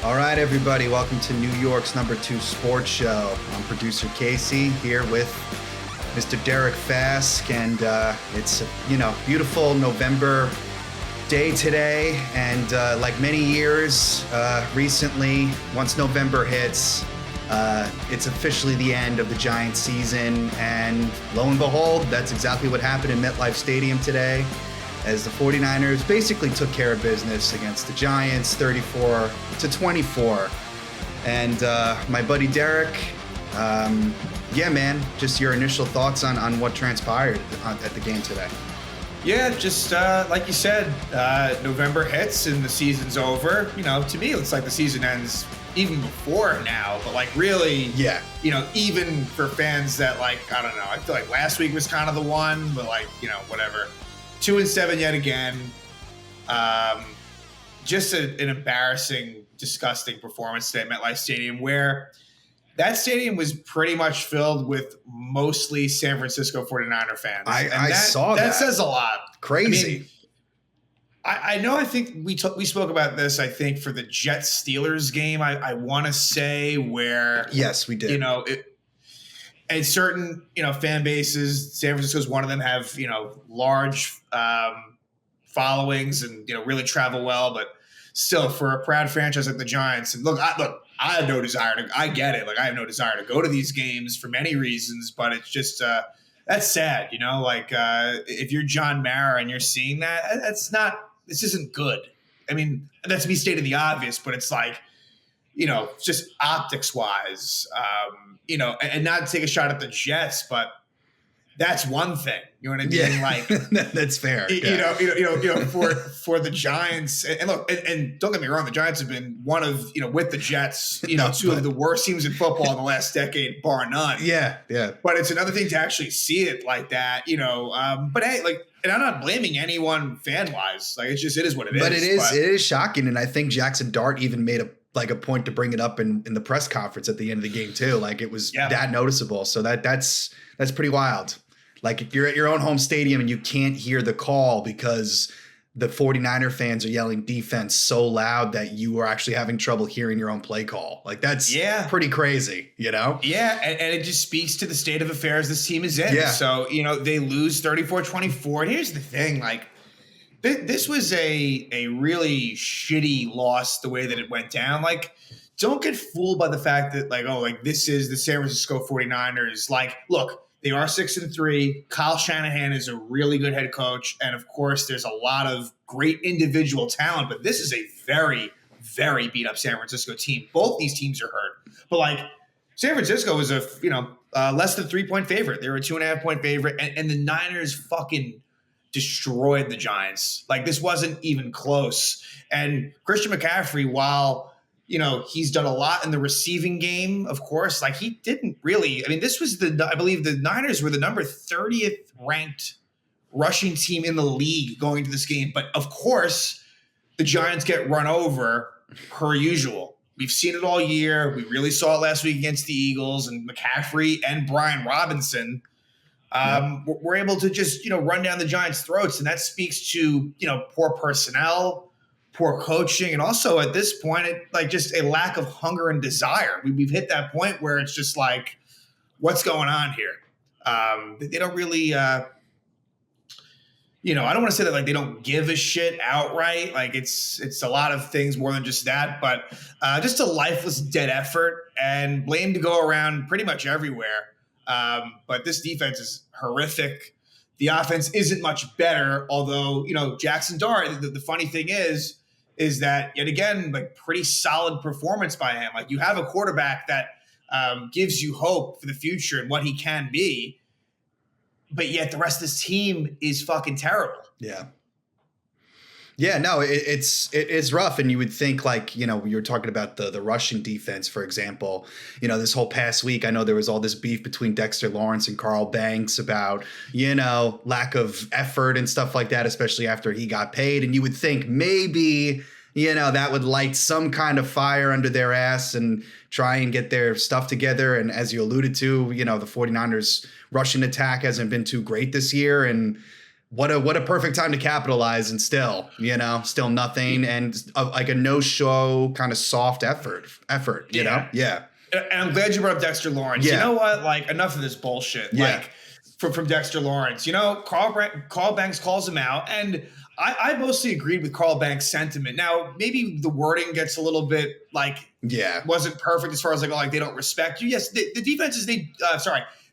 All right, everybody, welcome to New York's #2 sports show. I'm producer Casey here with Mr. Derek Fask, and it's a beautiful November day today. And like many years recently, once November hits, it's officially the end of the Giants season. And lo and behold, that's exactly what happened in MetLife Stadium today, as the 49ers basically took care of business against the Giants 34-24. And my buddy Derek, just your initial thoughts on what transpired at the game today. Yeah, just like you said, November hits and the season's over. To me, it's like the season ends even before now, but like really, yeah. Even for fans that I don't know, I feel like last week was kind of the one, but whatever. 2-7 yet again. Just an embarrassing, disgusting performance today at MetLife Stadium, where that stadium was pretty much filled with mostly San Francisco 49er fans. I saw that. That says a lot. Crazy. I know. I think we spoke about this. I think for the Jets Steelers game, I want to say where yes, we did. And certain, fan bases, San Francisco's one of them, have, large followings and, really travel well. But still, for a proud franchise like the Giants, and I have no desire to, I get it. I have no desire to go to these games for many reasons, but it's just, that's sad, if you're John Mara and you're seeing that, this isn't good. I mean, that's me stating the obvious, but it's just optics wise, and not to take a shot at the Jets, but that's one thing. You know what I mean? Yeah. That's fair. For the Giants, and look, and don't get me wrong, the Giants have been one of, with the Jets, two of the worst teams in football in the last decade, bar none. Yeah. Yeah. But it's another thing to actually see it like that, but hey, and I'm not blaming anyone fan wise. It is what it is. But it is shocking. And I think Jackson Dart even made a point to bring it up in the press conference at the end of the game too. It was that noticeable. So that's pretty wild. If you're at your own home stadium and you can't hear the call because the 49er fans are yelling defense so loud that you are actually having trouble hearing your own play call. That's pretty crazy, Yeah. And it just speaks to the state of affairs this team is in. Yeah. So, they lose 34-24. And here's the thing, this was a really shitty loss the way that it went down. Don't get fooled by the fact that this is the San Francisco 49ers. Look, they are 6-3. Kyle Shanahan is a really good head coach. And of course, there's a lot of great individual talent, but this is a very, very beat up San Francisco team. Both these teams are hurt. But San Francisco is a, less than 3-point favorite. They were a 2.5-point favorite. And the Niners fucking destroyed the Giants. This wasn't even close. And Christian McCaffrey, while he's done a lot in the receiving game, of course, he didn't really, this was I believe the Niners were the number 30th ranked rushing team in the league going into this game. But of course, the Giants get run over per usual. We've seen it all year. We really saw it last week against the Eagles, and McCaffrey and Brian Robinson were able to just, run down the Giants' throats. And that speaks to, poor personnel, poor coaching, and also at this point, just a lack of hunger and desire. We've hit that point where it's just what's going on here? They don't really, I don't want to say that they don't give a shit outright. It's a lot of things more than just that, but just a lifeless dead effort and blame to go around pretty much everywhere. But this defense is horrific. The offense isn't much better, although, Jackson Dart, the funny thing is that, yet again, pretty solid performance by him. You have a quarterback that gives you hope for the future and what he can be, but yet the rest of this team is fucking terrible. Yeah. Yeah, no, it's rough. And you would think you were talking about the Russian defense, for example, this whole past week, I know there was all this beef between Dexter Lawrence and Carl Banks about, lack of effort and stuff like that, especially after he got paid. And you would think maybe, that would light some kind of fire under their ass and try and get their stuff together. And as you alluded to, the 49ers Russian attack hasn't been too great this year. And what a perfect time to capitalize, and still nothing, and like a no-show kind of soft effort, you know? Yeah. And I'm glad you brought up Dexter Lawrence. Yeah. You know what? Like, enough of this bullshit. Yeah. Like, from Dexter Lawrence. You know, Carl Banks calls him out, and I mostly agreed with Carl Banks' sentiment. Now, maybe the wording gets a little bit wasn't perfect as far as like they don't respect you. Yes, the defenses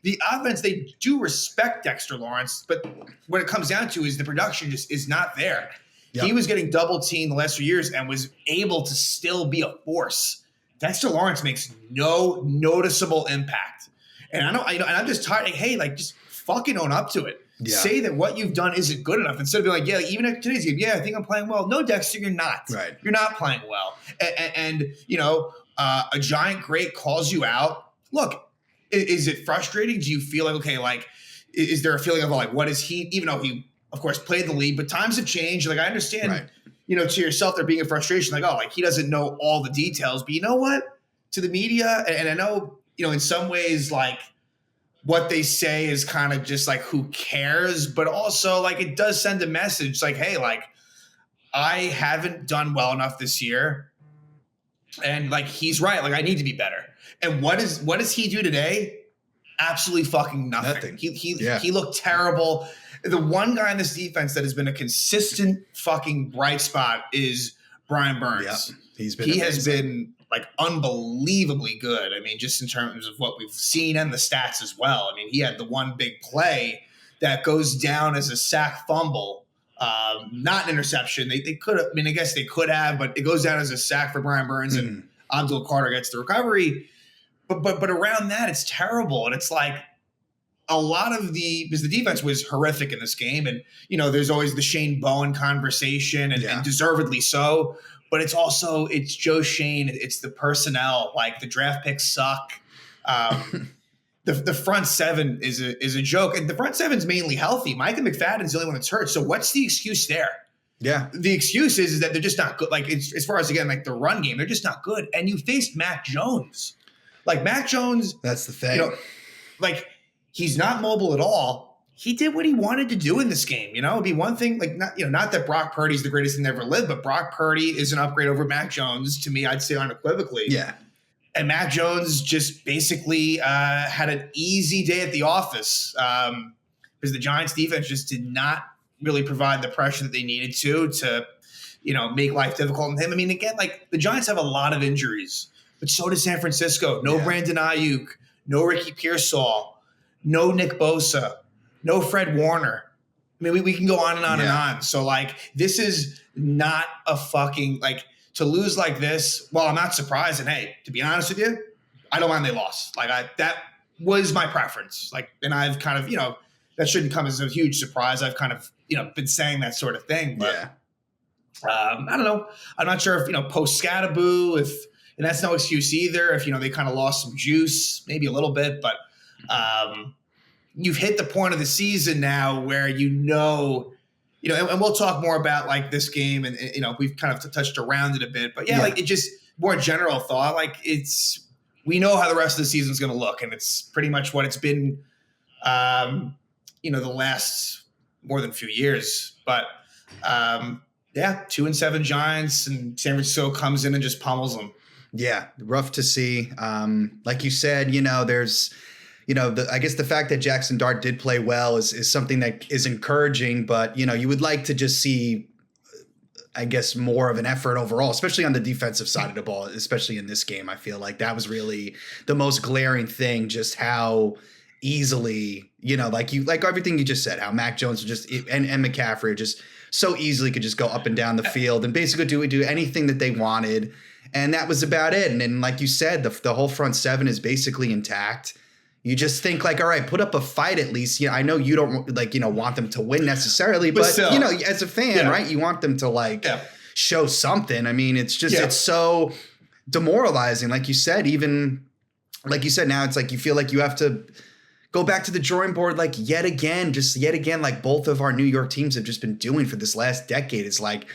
the offense, they do respect Dexter Lawrence, but what it comes down to is the production just is not there. Yep. He was getting double teamed the last few years and was able to still be a force. Dexter Lawrence makes no noticeable impact. And and I'm just tired. Like, hey, like, just fucking own up to it. Yeah. Say that what you've done isn't good enough instead of being like, yeah, even at today's game, yeah, I think I'm playing well. No, Dexter, you're not. Right. You're not playing well. And a giant great calls you out. Look, is it frustrating? Do you feel like, okay, like, is there a feeling of like, what is he, even though he, of course, played the league, but times have changed. Like, I understand, to yourself, there being a frustration, like, oh, like, he doesn't know all the details. But you know what? To the media, and I know, in some ways, like, what they say is kind of just like, who cares? But also, like, it does send a message like, hey, like, I haven't done well enough this year. And like, he's right. Like, I need to be better. And what does he do today? Absolutely fucking nothing. He looked terrible. The one guy in this defense that has been a consistent fucking bright spot is Brian Burns. Yeah, he has been like unbelievably good. I mean, just in terms of what we've seen and the stats as well. I mean, he had the one big play that goes down as a sack fumble, not an interception. They could have. I mean, I guess they could have, but it goes down as a sack for Brian Burns, and Abdul Carter gets the recovery. But around that, it's terrible, and it's like a lot of because the defense was horrific in this game, and there's always the Shane Bowen conversation, and deservedly so. But it's Joe Shane. It's the personnel. Like, the draft picks suck. The front seven is a joke, and the front seven's mainly healthy. Micah McFadden's the only one that's hurt. So what's the excuse there? Yeah, the excuse is that they're just not good. Like, as far as, again, like, the run game, they're just not good. And you faced Mac Jones. Like, Mac Jones, that's the thing. Like, he's not mobile at all. He did what he wanted to do in this game. It'd be one thing, like, not that Brock Purdy's the greatest thing that ever lived, but Brock Purdy is an upgrade over Mac Jones to me. I'd say unequivocally. Yeah. And Mac Jones just basically had an easy day at the office because the Giants defense just did not really provide the pressure that they needed to make life difficult on him. I mean, again, like, the Giants have a lot of injuries, but so does San Francisco. No Brandon Ayuk, no Ricky Pearsall, no Nick Bosa, no Fred Warner. I mean, we can go on and on and on. So, like, this is not a fucking, like, to lose like this. Well, I'm not surprised. And hey, to be honest with you, I don't mind they lost. Like, that was my preference. Like, and I've kind of, that shouldn't come as a huge surprise. I've kind of, been saying that sort of thing. But I don't know. I'm not sure if, post Scattaboo, and that's no excuse either. If, they kind of lost some juice, maybe a little bit, but you've hit the point of the season now where and we'll talk more about, like, this game, and we've kind of touched around it a bit, but like, it just more general thought, like, we know how the rest of the season is going to look, and it's pretty much what it's been, the last more than a few years, but 2-7 Giants, and San Francisco comes in and just pummels them. Yeah, rough to see. Like you said, there's. I guess the fact that Jackson Dart did play well is something that is encouraging, but, you would like to just see, I guess, more of an effort overall, especially on the defensive side of the ball, especially in this game. I feel like that was really the most glaring thing, just how easily, like everything you just said, how Mac Jones and McCaffrey just so easily could just go up and down the field and basically do anything that they wanted. And that was about it. And then, like you said, the whole front seven is basically intact. You just think, like, all right, put up a fight at least. I know you don't want them to win necessarily, but still, as a fan, right, you want them to show something. I mean, it's just it's so demoralizing. Like you said, now it's like you feel like you have to go back to the drawing board, like, yet again, like both of our New York teams have just been doing for this last decade. It's like,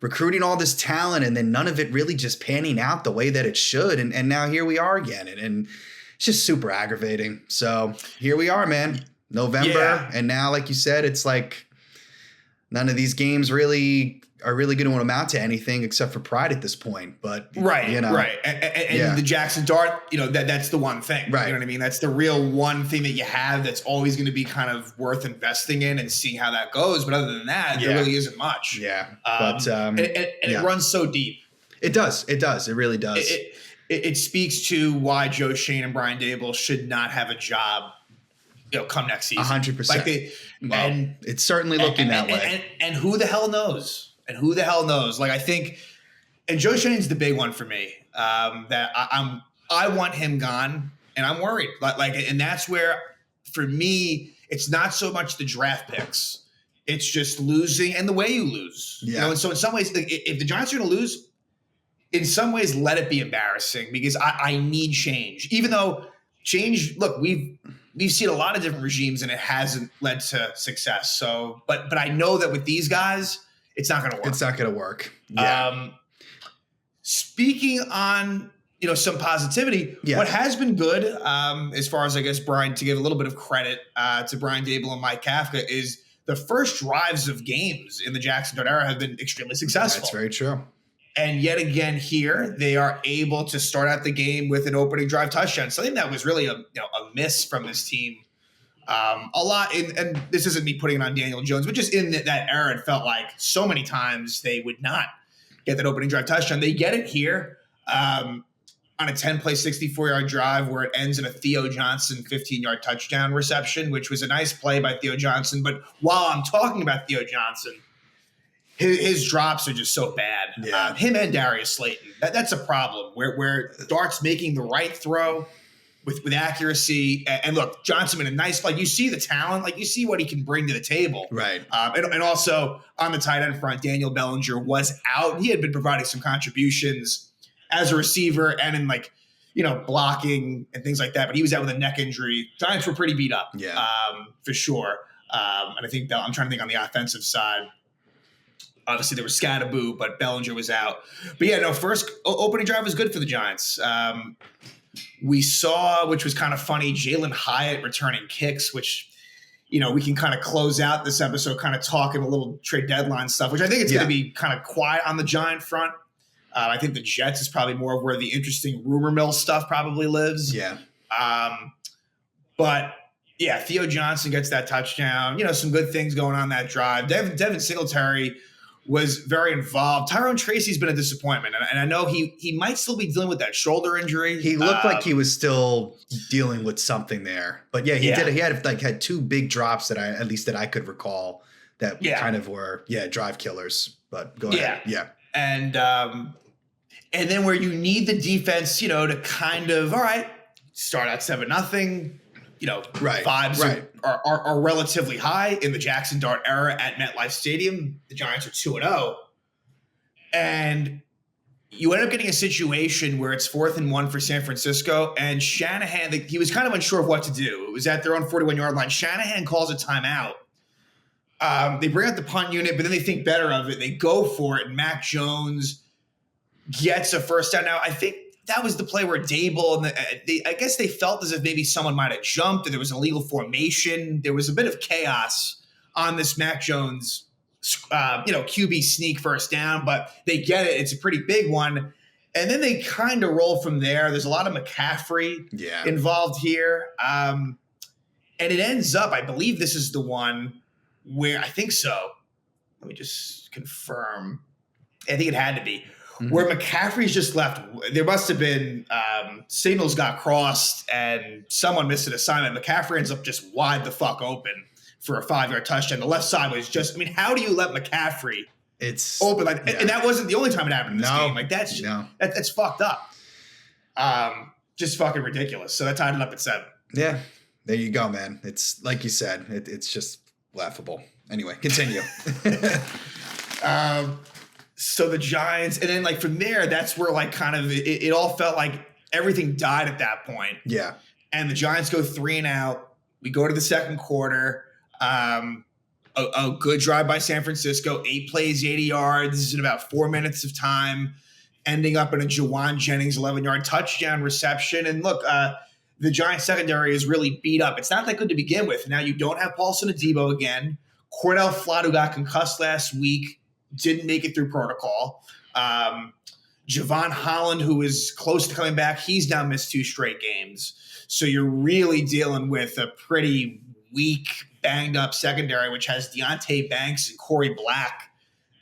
recruiting all this talent and then none of it really just panning out the way that it should. And now here we are again. And it's just super aggravating. So here we are, man. November. Yeah. And now, like you said, it's like none of these games really are really going to amount to anything except for pride at this point. But Right. you know, Right. And the Jackson Dart, that's the one thing. Right. You know what I mean? That's the real one thing that you have that's always going to be kind of worth investing in and seeing how that goes. But other than that, there really isn't much. Yeah. It runs so deep. It does. It does. It really does. It speaks to why Joe Shane and Brian Dable should not have a job, come next season. 100%. It's certainly looking that way. And who the hell knows? Like, I think, and Joe Shane's the big one for me. That I want him gone, and I'm worried. And that's where, for me, it's not so much the draft picks. It's just losing and the way you lose. Yeah. And so in some ways, if the Giants are going to lose, in some ways, let it be embarrassing, because I need change. Even though change, look, we've seen a lot of different regimes and it hasn't led to success. So, but I know that with these guys, it's not going to work. It's not going to work. Yeah. Speaking on, some positivity, what has been good, as far as, I guess, Brian, to give a little bit of credit to Brian Dable and Mike Kafka, is the first drives of games in the Jackson Dart era have been extremely successful. That's very true. And yet again here, they are able to start out the game with an opening drive touchdown, something that was really a miss from this team. A lot, and this isn't me putting it on Daniel Jones, but just in that era, it felt like so many times they would not get that opening drive touchdown. They get it here on a 10-play, 64-yard drive where it ends in a Theo Johnson 15-yard touchdown reception, which was a nice play by Theo Johnson. But while I'm talking about Theo Johnson, his drops are just so bad. Yeah. Him and Darius Slayton, that's a problem where Dart's making the right throw with accuracy. And look, Johnson in a nice, you see the talent, you see what he can bring to the table. Right. And also on the tight end front, Daniel Bellinger was out. He had been providing some contributions as a receiver and in blocking and things like that, but he was out with a neck injury. Giants were pretty beat up. Yeah. For sure. And I think I'm trying to think on the offensive side. Obviously, there was Scatterboo, but Bellinger was out. But yeah, first opening drive was good for the Giants. We saw, which was kind of funny, Jalen Hyatt returning kicks, which, we can kind of close out this episode kind of talking a little trade deadline stuff, which I think it's going to be kind of quiet on the Giant front. I think the Jets is probably more of where the interesting rumor mill stuff probably lives. Yeah. But yeah, Theo Johnson gets that touchdown. Some good things going on that drive. Devin Singletary was very involved. Tyrone Tracy's been a disappointment, and I know he might still be dealing with that shoulder injury. He looked like he was still dealing with something there, but yeah, he did. He had two big drops that I could recall that kind of were drive killers. But go ahead, and then where you need the defense, to kind of start out 7-0. Vibes are relatively high in the Jackson Dart era at MetLife Stadium. The Giants are 2-0. And you end up getting a situation where it's 4th and 1 for San Francisco, and Shanahan, he was kind of unsure of what to do. It was at their own 41-yard line. Shanahan calls a timeout. They bring out the punt unit, but then they think better of it. They go for it, and Mac Jones gets a first down. Now, I think that was the play where Dable and I guess they felt as if maybe someone might have jumped and there was an illegal formation. There was a bit of chaos on this Mac Jones, QB sneak first down, but they get it. It's a pretty big one. And then they kind of roll from there. There's a lot of McCaffrey involved here. And it ends up, I believe this is the one where I think so. Let me just confirm. I think it had to be. Where McCaffrey's just left, there must have been signals got crossed and someone missed an assignment. McCaffrey ends up just wide the fuck open for a 5-yard touchdown. The left side was just, how do you let McCaffrey open? And that wasn't the only time it happened in this game. That's fucked up. Just fucking ridiculous. So that tied it up at 7. Yeah, there you go, man. It's like you said, it's just laughable. Anyway, continue. So the Giants, and then from there, that's where kind of it all felt like everything died at that point. Yeah. And the Giants go 3 and out. We go to the second quarter. A good drive by San Francisco, 8 plays, 80 yards in about 4 minutes of time, ending up in a Jawan Jennings 11-yard touchdown reception. And look, the Giants secondary is really beat up. It's not that good to begin with. Now you don't have Paulson Adebo again. Cordell Flott, who got concussed last week, didn't make it through protocol. Javon Holland, who is close to coming back, he's now missed 2 straight games. So you're really dealing with a pretty weak, banged-up secondary, which has Deonte Banks and Corey Black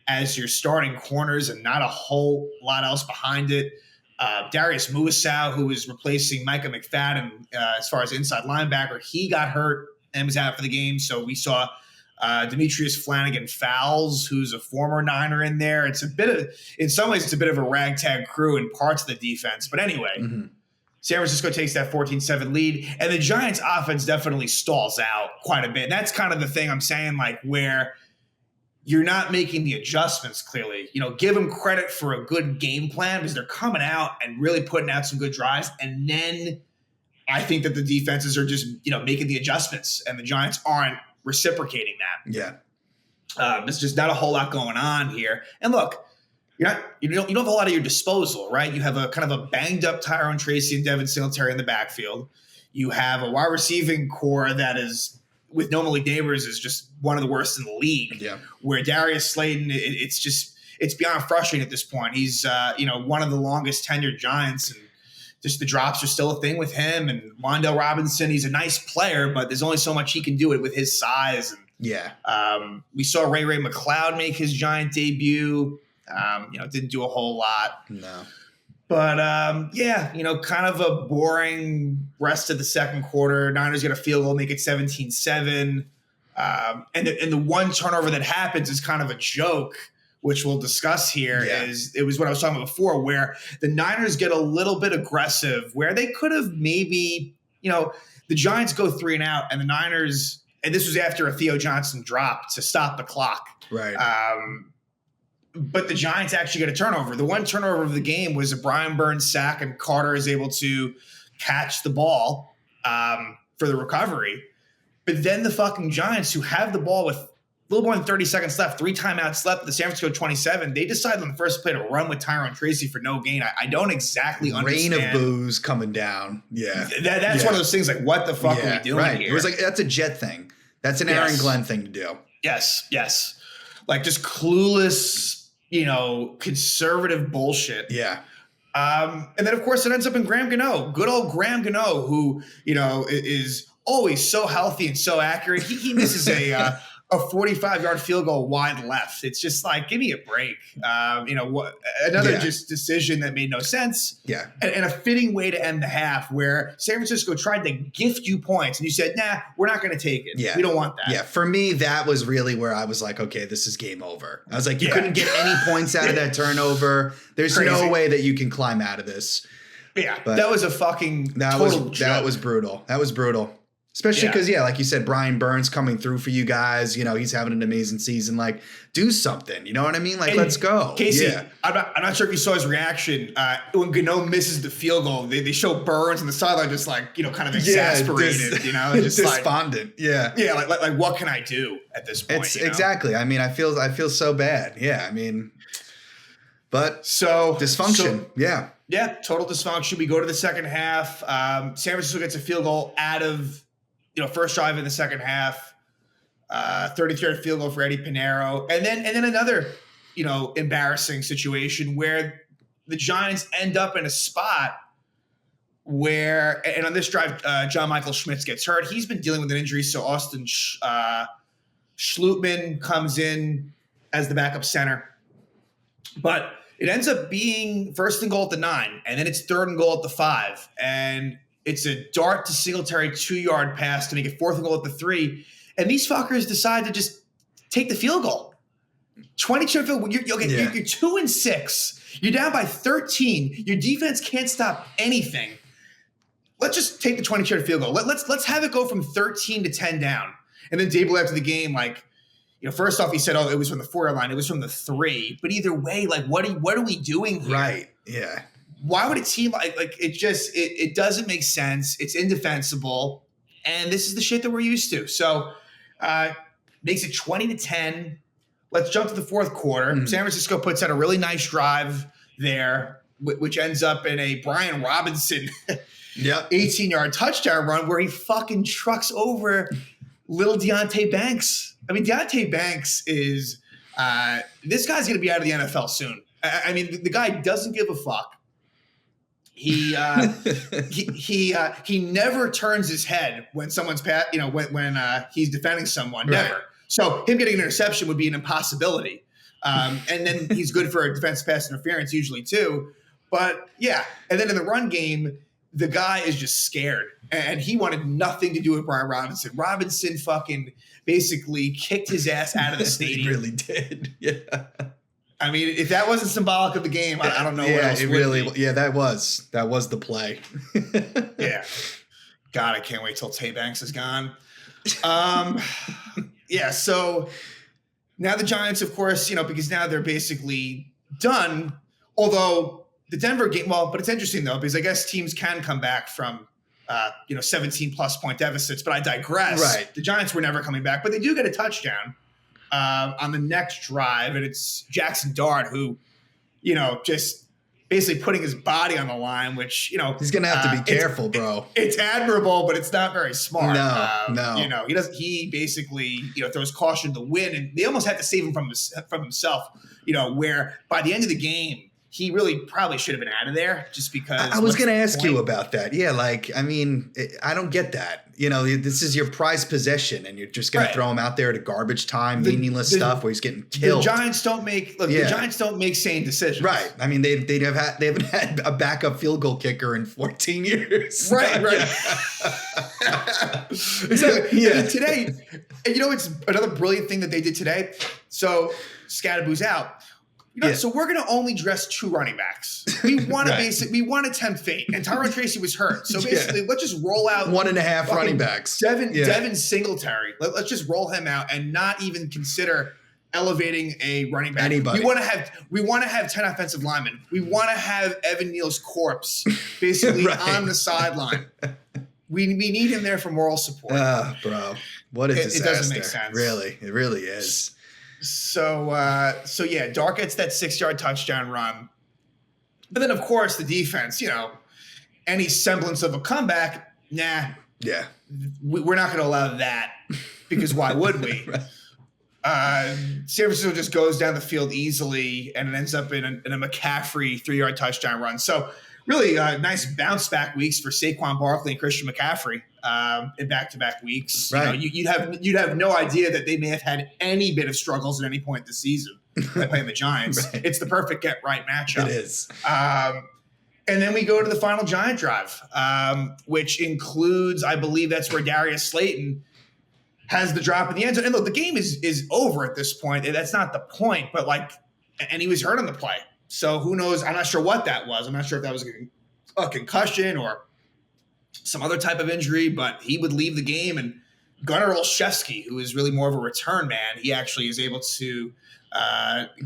as your starting corners and not a whole lot else behind it. Darius Muasau, who is replacing Micah McFadden as far as inside linebacker, he got hurt and was out for the game. So we saw Demetrius Flanagan-Fowles, who's a former Niner in there. It's a bit of, in some ways, it's a bit of a ragtag crew in parts of the defense. But anyway, San Francisco takes that 14-7 lead, and the Giants' offense definitely stalls out quite a bit. And that's kind of the thing I'm saying, like, where you're not making the adjustments clearly. You know, give them credit for a good game plan because they're coming out and really putting out some good drives. And then I think that the defenses are just, you know, making the adjustments, and the Giants aren't reciprocating that. Yeah. There's just not a whole lot going on here. And look, you don't have a lot at your disposal, right? You have a kind of a banged up Tyrone Tracy and Devin Singletary in the backfield. You have a wide receiving core that is, with no Malik Neighbors, is just one of the worst in the league. Yeah. Where Darius Slayton, it's beyond frustrating at this point. He's one of the longest tenured Giants, and just the drops are still a thing with him. And Wan'Dale Robinson, he's a nice player, but there's only so much he can do it with his size. And we saw Ray McCloud make his Giant debut. Didn't do a whole lot. No. But, kind of a boring rest of the second quarter. Niners get a field goal, make it 17-7. And the one turnover that happens is kind of a joke, which we'll discuss here. It was what I was talking about before, where the Niners get a little bit aggressive, where they could have maybe, the Giants go 3 and out, and the Niners, and this was after a Theo Johnson drop to stop the clock. Right. But the Giants actually get a turnover. The one turnover of the game was a Brian Burns sack, and Carter is able to catch the ball for the recovery. But then the fucking Giants, who have the ball with a little more than 30 seconds left, 3 timeouts left, the San Francisco 27, they decide on the first play to run with Tyrone Tracy for no gain. I don't exactly understand. Rain of boos coming down. Yeah. That's one of those things like, what the fuck are we doing here? It was like, that's a Jet thing. That's an Aaron Glenn thing to do. Yes. Like just clueless, conservative bullshit. Yeah. And then, of course, it ends up in Graham Gano. Good old Graham Gano, who, is always so healthy and so accurate. He misses a 45-yard field goal wide left. It's just like, give me a break. Another just decision that made no sense. Yeah. And a fitting way to end the half, where San Francisco tried to gift you points, and you said, nah, we're not going to take it. Yeah. We don't want that. Yeah. For me, that was really where I was like, okay, this is game over. I was like, you couldn't get any points out of that turnover. There's Crazy. No way that you can climb out of this. Yeah. But that was a fucking that was brutal. That was brutal. Especially because, like you said, Brian Burns coming through for you guys. He's having an amazing season. Like, do something. You know what I mean? Like, let's go. Casey, I'm not sure if you saw his reaction. When Gano misses the field goal, they show Burns on the sideline just like, kind of exasperated, just despondent. Like what can I do at this point? Exactly. I mean, I feel so bad. Yeah. I mean, but dysfunction. Yeah, total dysfunction. We go to the second half. San Francisco gets a field goal out of first drive in the second half, 33rd field goal for Eddie Pinheiro. And then another, embarrassing situation where the Giants end up in a spot where, and on this drive, John Michael Schmitz gets hurt. He's been dealing with an injury, so Austin Schlutman comes in as the backup center. But it ends up being 1st and goal at the 9, and then it's 3rd and goal at the 5. And it's a dart to Singletary 2-yard pass to make it 4th and goal at the 3. And these fuckers decide to just take the field goal. 22 field. You're 2 and 6. You're down by 13. Your defense can't stop anything. Let's just take the 22-yard field goal. Let's have it go from 13 to 10 down. And then Dable after the game, first off, he said, it was from the 4-yard line. It was from the 3. But either way, what are we doing here? Right. Yeah. Why would a team it doesn't make sense. It's indefensible. And this is the shit that we're used to. So makes it 20-10. Let's jump to the fourth quarter. Mm-hmm. San Francisco puts out a really nice drive there, which ends up in a Brian Robinson Yep. 18-yard touchdown run where he fucking trucks over little Deonte Banks. I mean, Deonte Banks is this guy's going to be out of the NFL soon. I mean, the guy doesn't give a fuck. He never turns his head when someone's when he's defending someone. Right. Never. So him getting an interception would be an impossibility. And then he's good for a defensive pass interference usually too. But yeah, and then in the run game, the guy is just scared, and he wanted nothing to do with Brian Robinson. Robinson fucking basically kicked his ass out of the stadium. He really did. Yeah. I mean, if that wasn't symbolic of the game, I don't know what else it would really. be. Yeah, that was the play. Yeah. God, I can't wait till Tay Banks is gone. Yeah. So now the Giants, of course, because now they're basically done. Although the Denver game, but it's interesting though, because I guess teams can come back from 17 plus point deficits. But I digress. Right. The Giants were never coming back, but they do get a touchdown on the next drive, and it's Jackson Dart who, just basically putting his body on the line, which he's gonna have to be careful, bro. It's admirable, but it's not very smart. No. He basically throws caution to the wind, and they almost had to save him from himself. Where by the end of the game, he really probably should have been out of there just because. I was going to ask you about that. Yeah, I don't get that. This is your prized possession, and you're just going to throw him out there at a garbage time, meaningless stuff where he's getting killed. The Giants don't make The Giants don't make sane decisions. Right. I mean, they haven't had a backup field goal kicker in 14 years. Right. Exactly. Yeah. And today, and it's another brilliant thing that they did today. So Scadaboo's out. So we're going to only dress 2 running backs. We want to we want to tempt fate. And Tyrone Tracy was hurt. So basically, let's just roll out 1.5 running backs. Devin Singletary. Let's just roll him out and not even consider elevating a running back. Anybody. We want to have 10 offensive linemen. We want to have Evan Neal's corpse basically on the sideline. We need him there for moral support. Bro. What a disaster. It doesn't make sense. Really. It really is. So yeah, Dart gets that 6-yard touchdown run. But then, of course, the defense, any semblance of a comeback, nah. Yeah. We're not going to allow that because why would we? San Francisco just goes down the field easily, and it ends up in a McCaffrey 3-yard touchdown run. So really nice bounce back weeks for Saquon Barkley and Christian McCaffrey in back-to-back weeks. Right. You'd have no idea that they may have had any bit of struggles at any point this season by playing the Giants. Right. It's the perfect get-right matchup. It is. And then we go to the final Giant drive, which includes, I believe that's where Darius Slayton has the drop in the end zone. And look, the game is over at this point. That's not the point, but and he was hurt on the play. So who knows? I'm not sure what that was. I'm not sure if that was a concussion or some other type of injury, but he would leave the game. And Gunnar Olszewski, who is really more of a return man, he actually is able to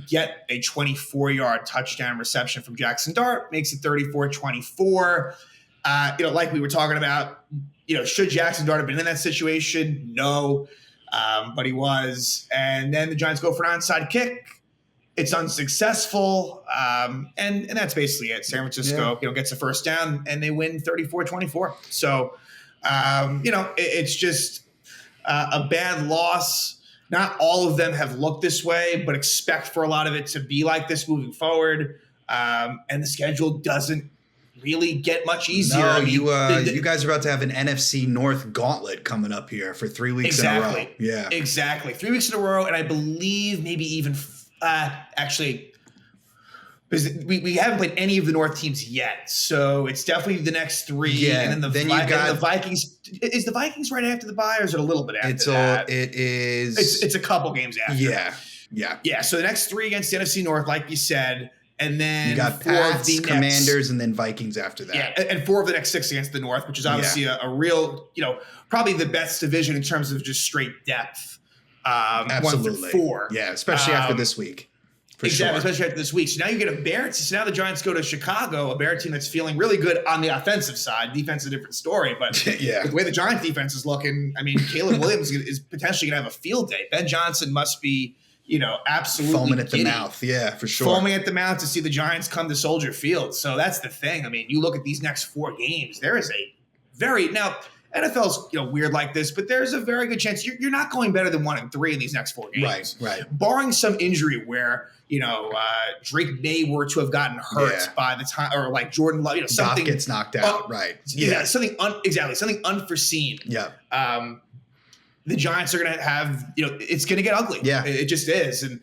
get a 24-yard touchdown reception from Jackson Dart, makes it 34-24. Like we were talking about, should Jackson Dart have been in that situation? No, but he was. And then the Giants go for an onside kick. It's unsuccessful, and that's basically it. San Francisco, gets the first down, and they win 34-24. So, it's just a bad loss. Not all of them have looked this way, but expect for a lot of it to be like this moving forward. And the schedule doesn't really get much easier. No, you guys are about to have an NFC North gauntlet coming up here for 3 weeks in a row. Yeah, exactly. 3 weeks in a row, and I believe maybe even actually, because we haven't played any of the North teams yet, so it's definitely the next 3. Yeah, and then the Vikings. Is the Vikings right after the bye, or is it a little bit after that? It is. It's a couple games after. Yeah. So the next 3 against the NFC North, like you said, and then you got 4 Pats, of the Commanders, and then Vikings after that. Yeah, and 4 of the next 6 against the North, which is obviously a real, probably the best division in terms of just straight depth. Absolutely. 1 through 4. Yeah, especially after this week. Exactly, especially after this week. So now you get a Bear. So now the Giants go to Chicago, a Bear team that's feeling really good on the offensive side. Defense is a different story, but the way the Giants defense is looking, I mean, Caleb Williams is potentially going to have a field day. Ben Johnson must be, absolutely foaming at the giddy. mouth. Yeah, for sure. Foaming at the mouth to see the Giants come to Soldier Field. So that's the thing. I mean, you look at these next 4 games, there is a now NFL's weird like this, but there's a very good chance you're not going better than 1-3 in these next 4 games. Right. Barring some injury where Drake May were to have gotten hurt by the time, or like Jordan Love, something gets knocked out. Right. Yeah. Something unforeseen. Yeah. The Giants are going to have, it's going to get ugly. Yeah. It just is. And,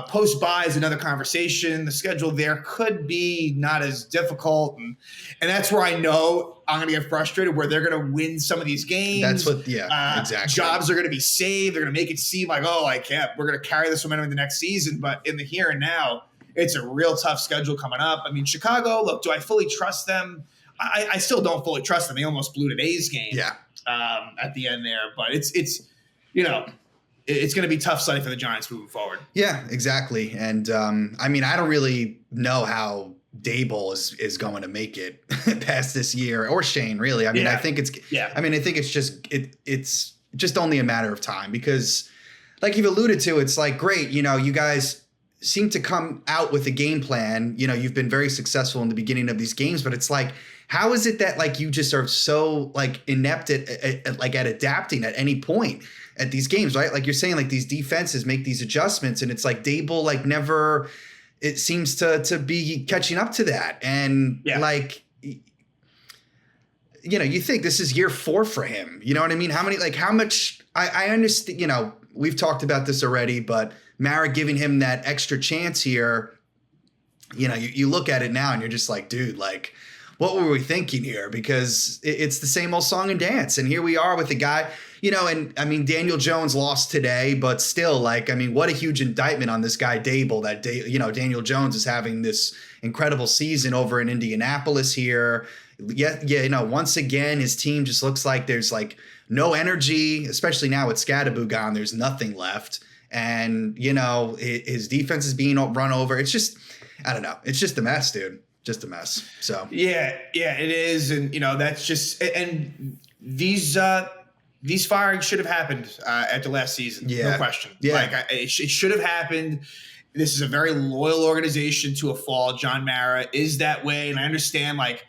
post-bye is another conversation. The schedule there could be not as difficult. And that's where I know I'm going to get frustrated, where they're going to win some of these games. That's what, exactly. Jobs are going to be saved. They're going to make it seem like, we're going to carry this momentum in the next season. But in the here and now, it's a real tough schedule coming up. I mean, Chicago, look, do I fully trust them? I still don't fully trust them. They almost blew today's game. Yeah. At the end there, but it's going to be tough sledding for the Giants moving forward. Yeah, exactly. And I mean, I don't really know how Dable is going to make it past this year, or Shane, really. I mean, I think it's just only a matter of time, because like you've alluded to, it's like, great, you guys seem to come out with a game plan. You've been very successful in the beginning of these games, but it's like, how is it that like you just are so like inept at adapting at any point at these games, right? Like you're saying, like these defenses make these adjustments, and it's like Dable like never, it seems to be catching up to that. And like, you think this is year 4 for him. You know what I mean? How much I understand, we've talked about this already, but Mara giving him that extra chance here, you look at it now and you're just like, dude, like, what were we thinking here? Because it's the same old song and dance. And here we are with a guy, and I mean, Daniel Jones lost today, but still, like, I mean, what a huge indictment on this guy, Dable, that Daniel Jones is having this incredible season over in Indianapolis here. Once again, his team just looks like there's like no energy, especially now with Scadaboo gone, there's nothing left. And, his defense is being run over. It's just, I don't know. It's just a mess, dude. Just a mess. So yeah, it is, and that's just, and these firings should have happened at the last season, no question. Yeah, like it should have happened. This is a very loyal organization to a fault. John Mara is that way, and I understand. Like,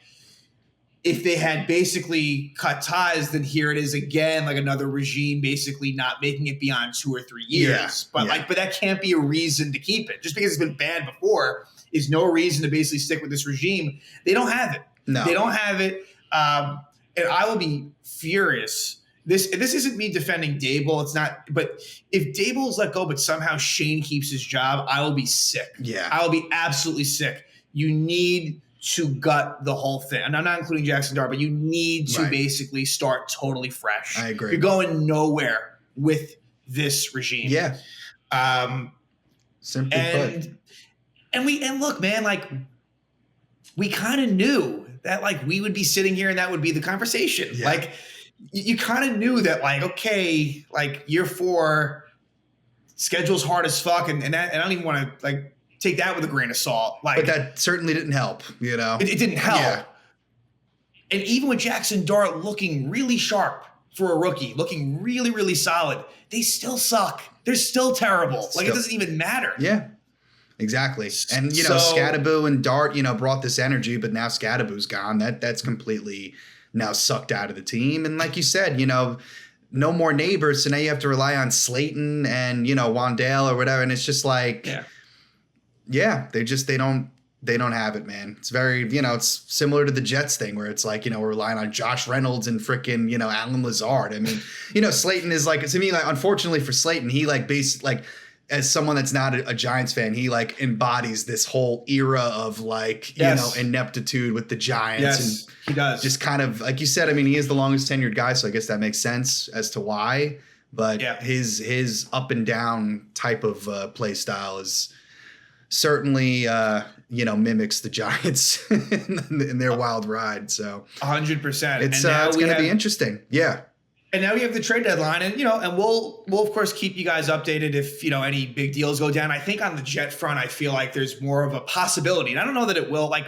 if they had basically cut ties, then here it is again, like another regime basically not making it beyond 2 or 3 years. But that can't be a reason to keep it. Just because it's been bad before is no reason to basically stick with this regime. They don't have it. No. They don't have it. And I will be furious. This isn't me defending Dable. It's not. But if Dable's let go, but somehow Shane keeps his job, I will be sick. Yeah. I will be absolutely sick. You need to gut the whole thing. And I'm not including Jackson Dart, but you need to basically start totally fresh. I agree. You're going nowhere with this regime. Yeah. Simply put. And look, man, like, we kind of knew that, like, we would be sitting here and that would be the conversation. Yeah. Like, you kind of knew that, like, okay, like, year 4, schedule's hard as fuck, and I don't even want to, like, take that with a grain of salt. Like, but that certainly didn't help, It didn't help. Yeah. And even with Jackson Dart looking really sharp for a rookie, looking really, really solid, they still suck. They're still terrible. Like, it doesn't even matter. Yeah. Exactly. And, Scadaboo and Dart, brought this energy, but now Scadaboo's gone. That's completely now sucked out of the team. And like you said, no more neighbors. So now you have to rely on Slayton and, Wandale or whatever. And it's just like, they don't have it, man. It's very, it's similar to the Jets thing where it's like, we're relying on Josh Reynolds and frickin', Alan Lazard. I mean, Slayton is like, to me, like, unfortunately for Slayton, he like basically like, as someone that's not a Giants fan, he like embodies this whole era of like, ineptitude with the Giants. Yes, and he does. Just kind of, like you said, I mean, he is the longest tenured guy, so I guess that makes sense as to why. But his up and down type of play style is certainly, mimics the Giants in their wild ride. So 100%. It's going to be interesting. Yeah. And now we have the trade deadline, and and we'll of course keep you guys updated if any big deals go down. I think on the Jet front, I feel like there's more of a possibility, and I don't know that it will. Like,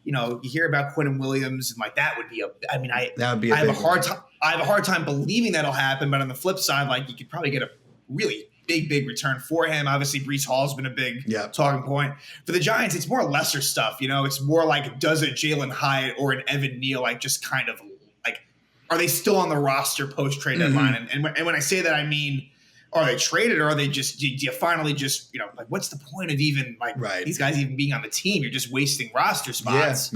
you hear about Quinnen Williams, and like that would be that would be. I have a hard time believing that'll happen. But on the flip side, like, you could probably get a really big return for him. Obviously, Breece Hall's been a big talking point. For the Giants, it's more lesser stuff. It's more like, does a Jalen Hyatt or an Evan Neal just kind of like, are they still on the roster post-trade deadline? And when I say that, I mean, are they traded, or are they just, do you finally just, like, what's the point of even these guys even being on the team? You're just wasting roster spots.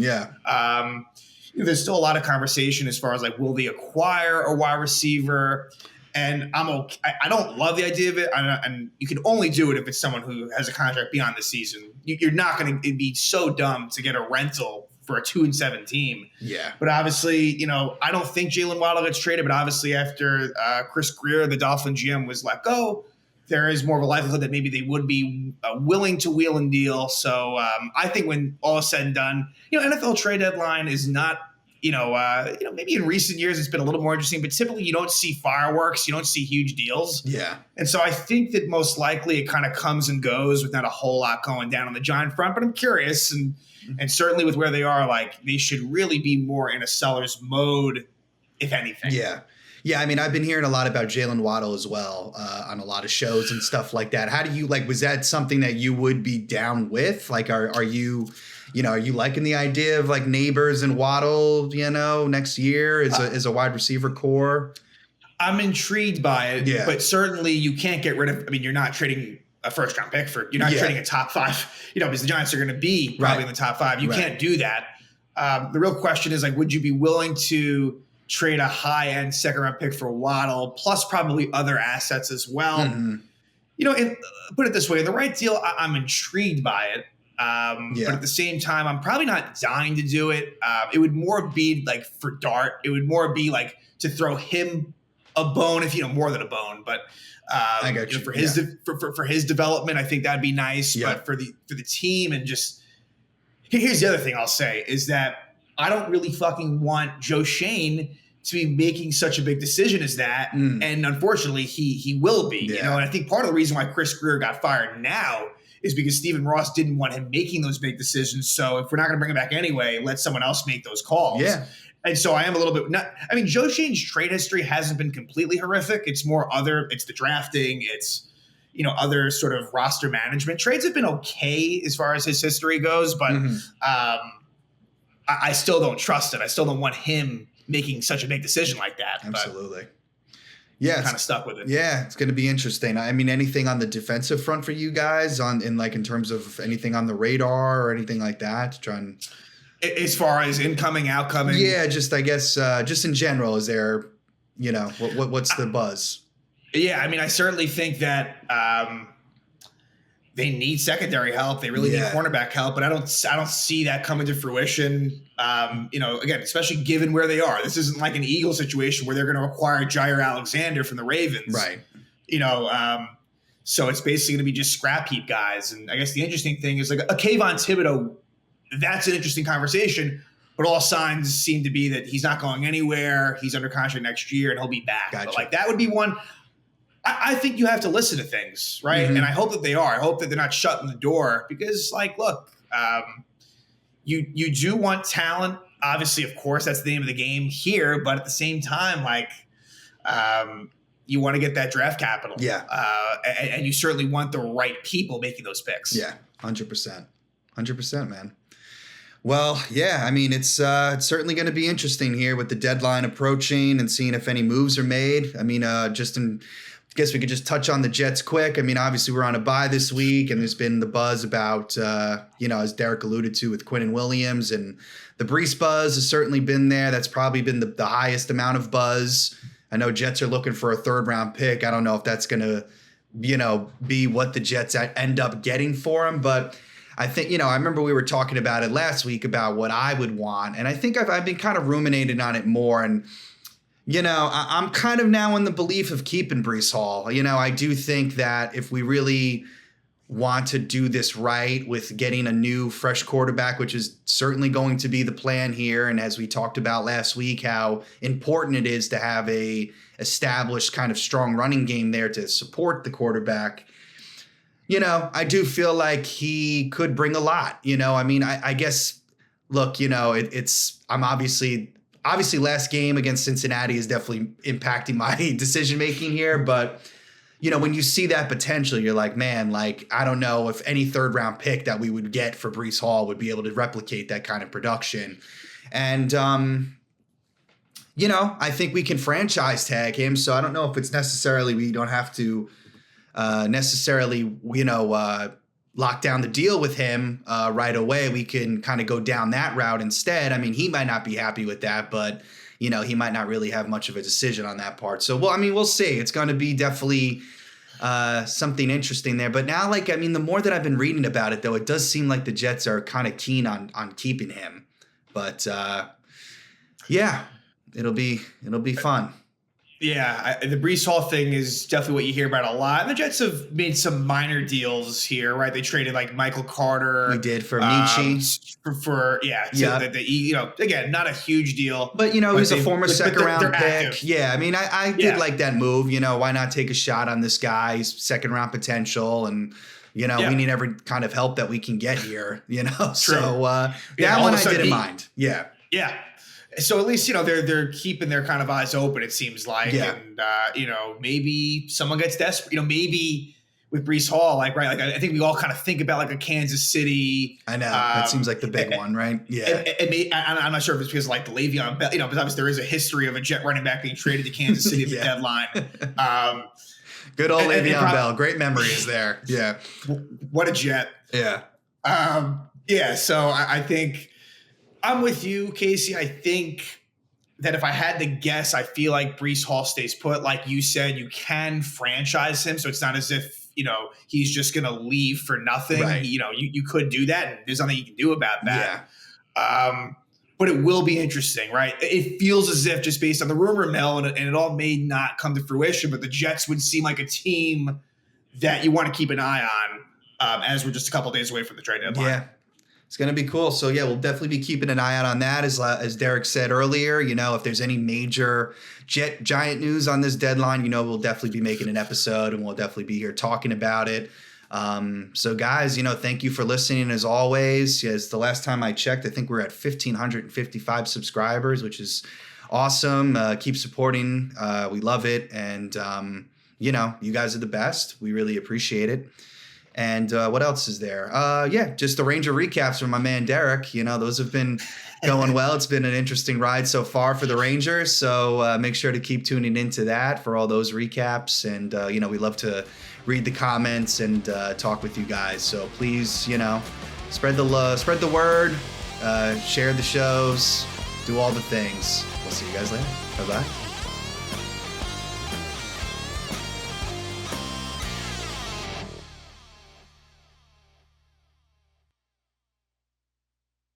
There's still a lot of conversation as far as like, will they acquire a wide receiver? And I'm okay. I don't love the idea of it. And you can only do it if it's someone who has a contract beyond the season. You're not going to be so dumb to get a rental for a 2-7 team. Yeah. But obviously, I don't think Jalen Waddle gets traded. But obviously, after Chris Greer, the Dolphin GM, was let go, there is more of a likelihood that maybe they would be willing to wheel and deal. So I think when all is said and done, NFL trade deadline is not, maybe in recent years it's been a little more interesting, but typically you don't see fireworks, you don't see huge deals. Yeah. And so I think that most likely it kind of comes and goes with not a whole lot going down on the Giant front, but I'm curious. And certainly with where they are, like, they should really be more in a seller's mode, if anything. Yeah. Yeah, I mean, I've been hearing a lot about Jalen Waddle as well on a lot of shows and stuff like that. How do you, was that something that you would be down with? Like, are you liking the idea of like Neighbors and Waddle, next year as a wide receiver core? I'm intrigued by it, but certainly you can't get rid of, you're not trading a first round pick you're not trading a top 5, because the Giants are going to be probably in the top 5. You can't do that. The real question is, like, would you be willing to trade a high-end second-round pick for Waddle, plus probably other assets as well? And put it this way, in the right deal, I'm intrigued by it. But at the same time, I'm probably not dying to do it. It would more be like for Dart. It would more be like to throw him a bone, if more than a bone. But I got you. For his development, I think that'd be nice. But for the team, and just here's the other thing I'll say is that I don't really fucking want Joe Shane to be making such a big decision as that. And unfortunately, he will be. And I think part of the reason why Chris Greer got fired now is because Stephen Ross didn't want him making those big decisions. So if we're not going to bring him back anyway, let someone else make those calls. Yeah. And so I am a little bit Joe Shane's trade history hasn't been completely horrific. It's more it's the drafting. It's, other sort of roster management. Trades have been okay as far as his history goes, but I still don't trust it. I still don't want him making such a big decision like that. Absolutely. But yeah, kind of stuck with it. Yeah, it's going to be interesting. I mean, anything on the defensive front for you guys in terms of anything on the radar or anything like that to try and, as far as incoming, outcoming? Yeah, just I guess just in general, is there, what's the buzz? Yeah, I certainly think that they need secondary help. They really need cornerback help, but I don't see that coming to fruition. Again, especially given where they are. This isn't like an Eagle situation where they're going to acquire Jair Alexander from the Ravens. Right. So it's basically going to be just scrap heap guys. And I guess the interesting thing is, like, a Kayvon Thibodeau, that's an interesting conversation, but all signs seem to be that he's not going anywhere. He's under contract next year and he'll be back. Gotcha. But like, that would be one. I think you have to listen to things, right? And I hope that they are. I hope that they're not shutting the door, because, like, look, you do want talent. Obviously, of course, that's the name of the game here. But at the same time, like, you want to get that draft capital. Yeah. And you certainly want the right people making those picks. Yeah, 100%. 100%, man. Well, yeah, it's certainly going to be interesting here with the deadline approaching and seeing if any moves are made. I guess we could just touch on the Jets quick. Obviously we're on a bye this week, and there's been the buzz about, as Derek alluded to, with Quinnen Williams, and the Breece buzz has certainly been there. That's probably been the highest amount of buzz. I know Jets are looking for a 3rd round pick. I don't know if that's going to, be what the Jets end up getting for him, but I think, I remember we were talking about it last week about what I would want. And I think I've been kind of ruminating on it more. And, I'm kind of now in the belief of keeping Breece Hall. I do think that if we really want to do this right with getting a new fresh quarterback, which is certainly going to be the plan here. And as we talked about last week, how important it is to have a established kind of strong running game there to support the quarterback. I do feel like he could bring a lot, I guess, look, I'm obviously last game against Cincinnati is definitely impacting my decision-making here, but, you know, when you see that potential, you're like, man, like, I don't know if any third round pick that we would get for Breece Hall would be able to replicate that kind of production. And, you know, I think we can franchise tag him. So I don't know if it's necessarily, we don't have to necessarily, you know, lock down the deal with him right away. We can kind of go down that route instead. I mean, he might not be happy with that, but you know, he might not really have much of a decision on that part. So, well, I mean, we'll see. It's going to be definitely something interesting there. But now, like, I mean, the more that I've been reading about it, though, it does seem like the Jets are kind of keen on keeping him. But yeah, it'll be fun. Yeah, the Breece Hall thing is definitely what you hear about a lot. And the Jets have made some minor deals here, right? They traded like Michael Carter. We did for Michi. You know, again, not a huge deal. But, you know, he's a former second round pick. Active. Yeah, I mean, I did like that move. You know, why not take a shot on this guy's second round potential? And, you know, we need every kind of help that we can get here, you know? True. So that one I didn't mind. Yeah. Yeah. So at least, you know, they're keeping their kind of eyes open, it seems like. Yeah. And, you know, maybe someone gets desperate. You know, maybe with Breece Hall, like, right, like I think we all kind of think about like a Kansas City. I know. That seems like the big one, right? Yeah. And I'm not sure if it's because like the Le'Veon Bell, you know, because obviously there is a history of a Jet running back being traded to Kansas City at the deadline. Good old Le'Veon Bell. Great memories there. Yeah. What a Jet. Yeah. Yeah. So I think I'm with you, Casey. I think that if I had to guess, I feel like Breece Hall stays put. Like you said, you can franchise him. So it's not as if, you know, he's just going to leave for nothing. Right. You know, you could do that, and there's nothing you can do about that. Yeah. But it will be interesting, right? It feels as if, just based on the rumor mill, and it all may not come to fruition, but the Jets would seem like a team that you want to keep an eye on as we're just a couple of days away from the trade deadline. Yeah. It's going to be cool. So, yeah, we'll definitely be keeping an eye out on that. As Derek said earlier, you know, if there's any major Giant news on this deadline, you know, we'll definitely be making an episode, and we'll definitely be here talking about it. So, guys, you know, thank you for listening as always. Yes, the last time I checked, I think we're at 1,555 subscribers, which is awesome. Keep supporting. We love it. And, you know, you guys are the best. We really appreciate it. And what else is there? Yeah, just the Ranger recaps from my man Derek. You know, those have been going well. It's been an interesting ride so far for the Rangers. So make sure to keep tuning into that for all those recaps. And, you know, we love to read the comments and talk with you guys. So please, you know, spread the love, spread the word, share the shows, do all the things. We'll see you guys later. Bye-bye.